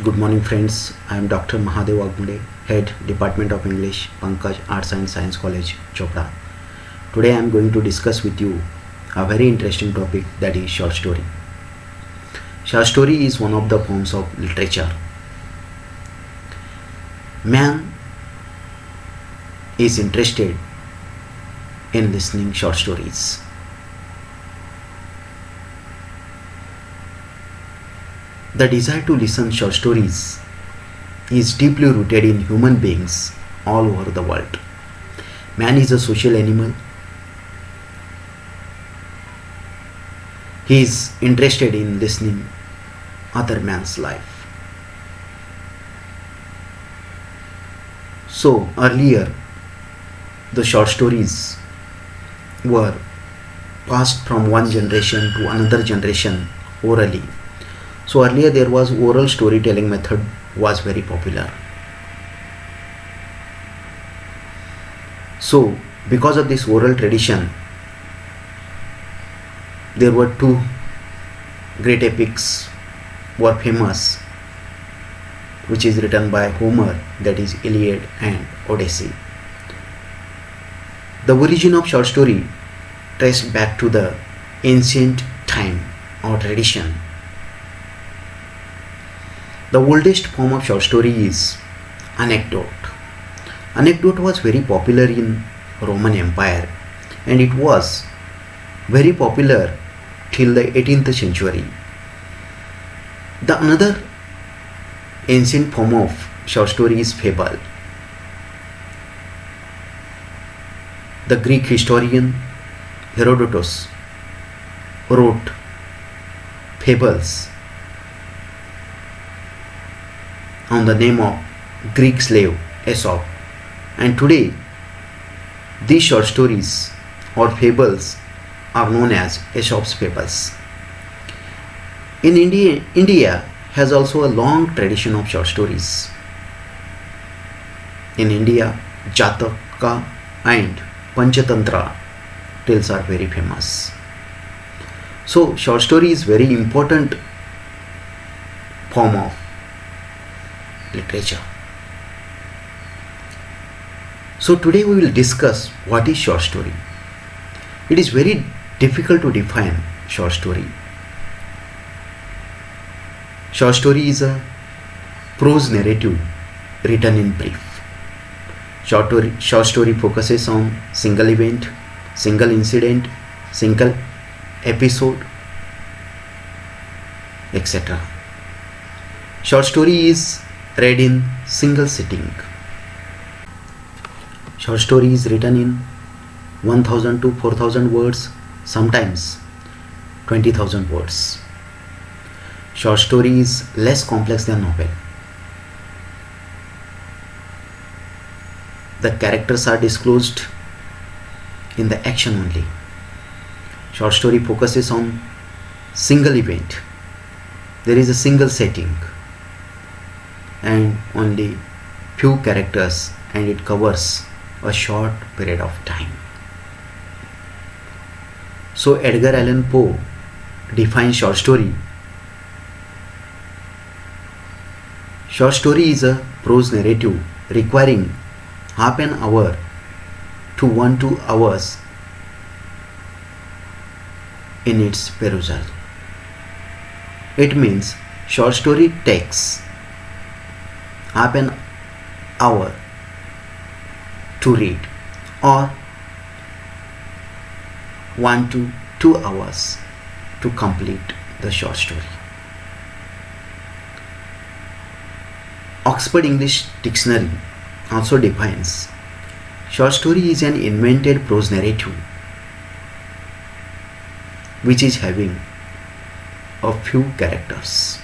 Good morning friends, I am Dr. Mahadev Waghmode, Head Department of English, Pankaj Arts and Science College, Chopra. Today I am going to discuss with you a very interesting topic, that is short story. Short story is one of the forms of literature. Man is interested in listening short stories. The desire to listen short stories is deeply rooted in human beings all over the world. Man is a social animal. He is interested in listening other man's life. So earlier the short stories were passed from one generation to another generation orally. So earlier there was oral storytelling method was very popular. So because of this oral tradition, there were two great epics were famous, which is written by Homer, that is Iliad and Odyssey. The origin of short story traced back to the ancient time or tradition. The oldest form of short story is anecdote. Anecdote was very popular in Roman Empire, and it was very popular till the 18th century. The another ancient form of short story is fable. The Greek historian Herodotus wrote fables on the name of Greek slave Aesop, and today these short stories or fables are known as Aesop's fables. In India has also a long tradition of short stories. In India, Jataka and Panchatantra tales are very famous. So short story is very important form of literature. So today we will discuss what is short story. It is very difficult to define short story. Short story is a prose narrative written in brief. Short story focuses on single event, single incident, single episode, etc. Short story is read in single sitting. Short story is written in 1000 to 4000 words, sometimes 20,000 words. Short story is less complex than novel. The characters are disclosed in the action only. Short story focuses on single event. There is a single setting and only few characters, and it covers a short period of time. So Edgar Allan Poe defines short story. Short story is a prose narrative requiring half an hour to 1-2 hours in its perusal. It means short story takes half an hour to read or 1 to 2 hours to complete the short story. Oxford English Dictionary also defines short story is an invented prose narrative which is having a few characters.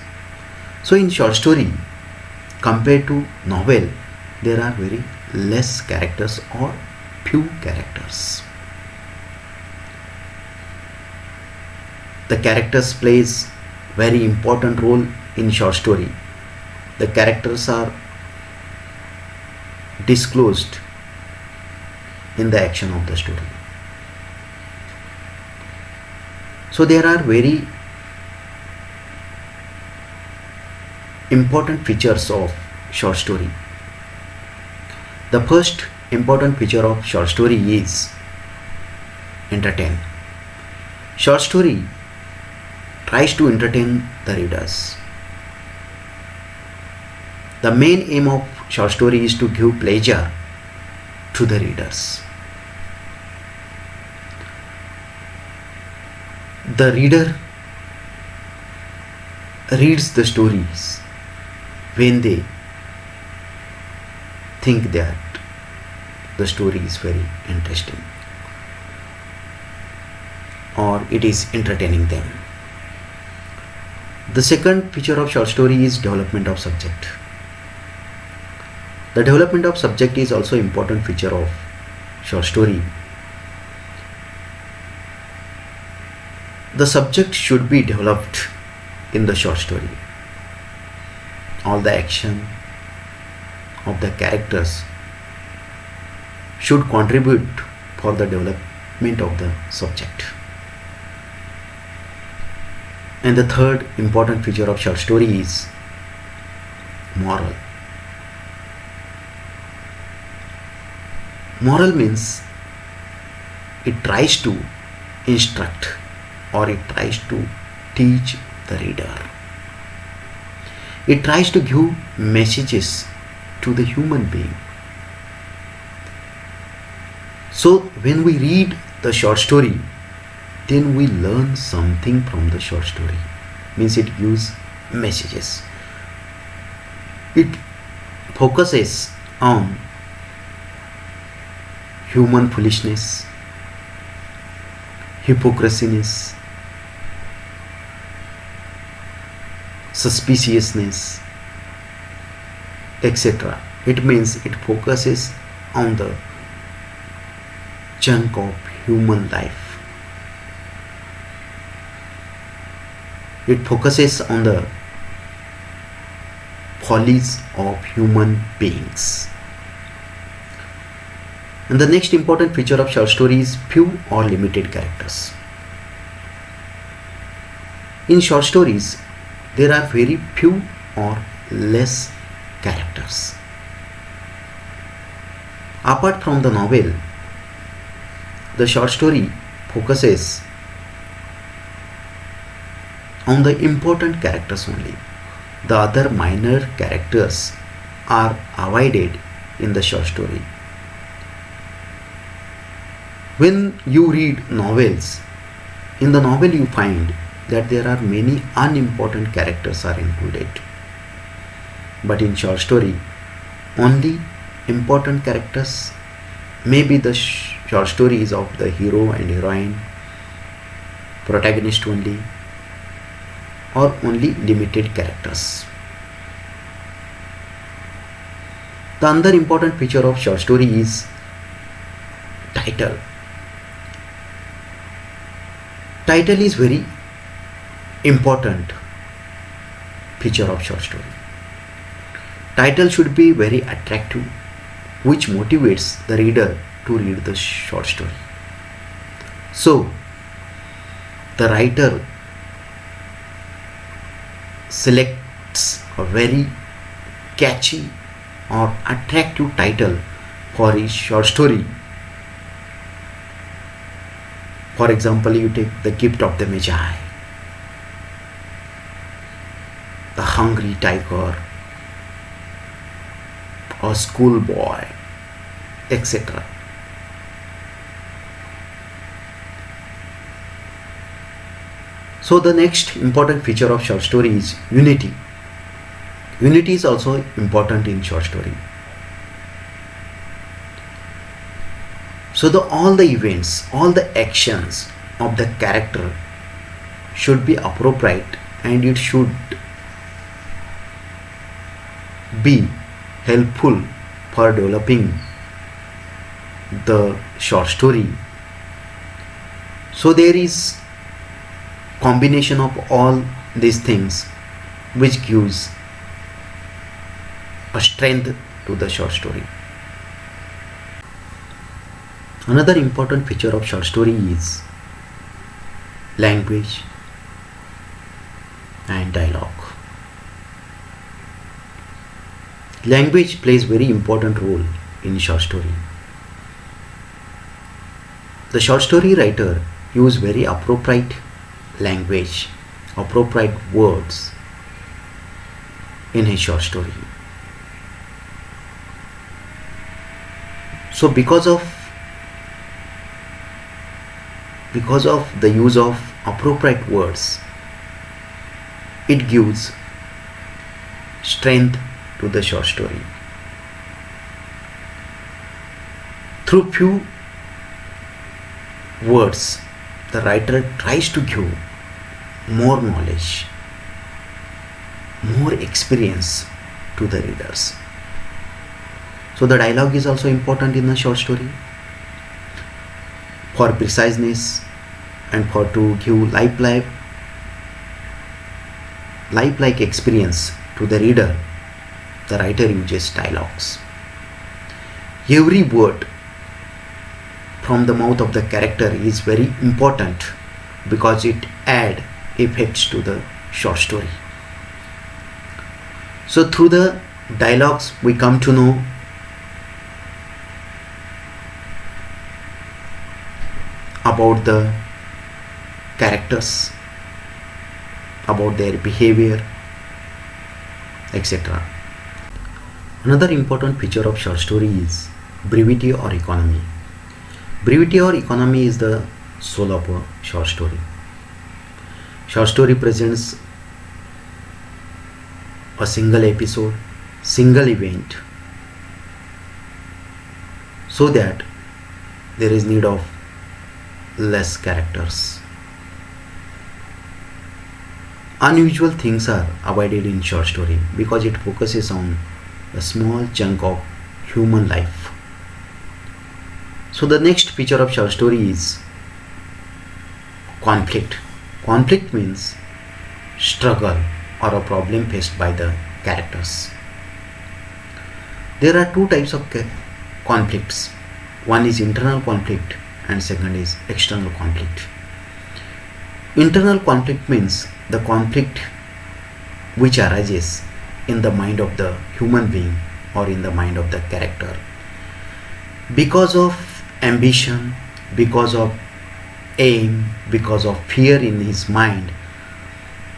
So in short story, compared to novel, there are very less characters or few characters. The characters plays very important role in short story. The characters are disclosed in the action of the story. So there are very important features of short story. The first important feature of short story is entertain. Short story tries to entertain the readers. The main aim of short story is to give pleasure to the readers. The reader reads the stories when they think that the story is very interesting or it is entertaining them. The second feature of short story is development of subject. The development of subject is also important feature of short story. The subject should be developed in the short story. All the action of the characters should contribute for the development of the subject. And the third important feature of short story is moral. Moral means it tries to instruct or it tries to teach the reader. It tries to give messages to the human being. So when we read the short story, then we learn something from the short story. Means it gives messages. It focuses on human foolishness, hypocrisyness, suspiciousness, etc. It means it focuses on the chunk of human life. It focuses on the follies of human beings. And the next important feature of short story is few or limited characters. In short stories, there are very few or less characters. Apart from the novel, the short story focuses on the important characters only. The other minor characters are avoided in the short story. When you read novels, in the novel you find that there are many unimportant characters are included. But in short story, only important characters, maybe the short stories of the hero and heroine, protagonist only, or only limited characters. The other important feature of short story is title. Title is very important feature of short story. Title should be very attractive, which motivates the reader to read the short story. So, the writer selects a very catchy or attractive title for his short story. For example, you take The Gift of the Magi, The Hungry Tiger, or Schoolboy, etc. So the next important feature of short story is unity. Unity is also important in short story. So all the events, all the actions of the character should be appropriate and it should be helpful for developing the short story. So there is combination of all these things which gives a strength to the short story. Another important feature of short story is language and dialogue. Language plays very important role in short story. The short story writer use very appropriate language, appropriate words in his short story. So because of the use of appropriate words, it gives strength to the short story. Through few words, the writer tries to give more knowledge, more experience to the readers. So the dialogue is also important in a short story for preciseness and for to give lifelike experience to the reader. The writer uses dialogues. Every word from the mouth of the character is very important because it adds effects to the short story. So through the dialogues we come to know about the characters, about their behavior, etc. Another important feature of short story is brevity or economy. Brevity or economy is the soul of a short story. Short story presents a single episode, single event, so that there is need of less characters. Unusual things are avoided in short story because it focuses on a small chunk of human life. So the next feature of short story is conflict. Conflict means struggle or a problem faced by the characters. There are two types of conflicts. One is internal conflict and second is external conflict. Internal conflict means the conflict which arises in the mind of the human being or in the mind of the character because of ambition, because of aim, because of fear in his mind.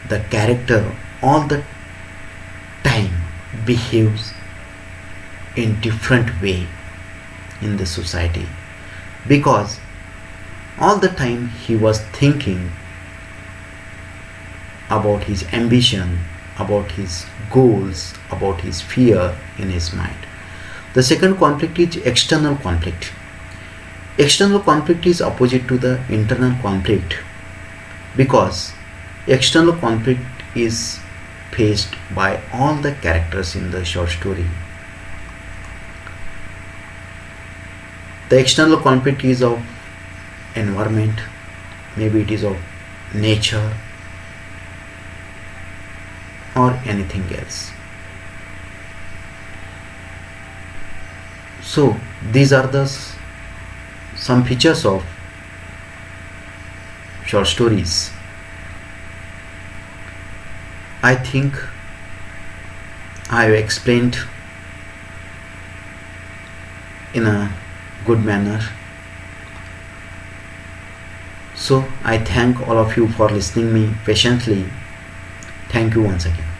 The character all the time behaves in different way in the society because all the time he was thinking about his ambition, about his goals, about his fear in his mind. The second conflict is external conflict. External conflict is opposite to the internal conflict because external conflict is faced by all the characters in the short story. The external conflict is of environment, maybe it is of nature or anything else. So these are the some features of short stories. I think I have explained in a good manner. So I thank all of you for listening me patiently. Thank you once again.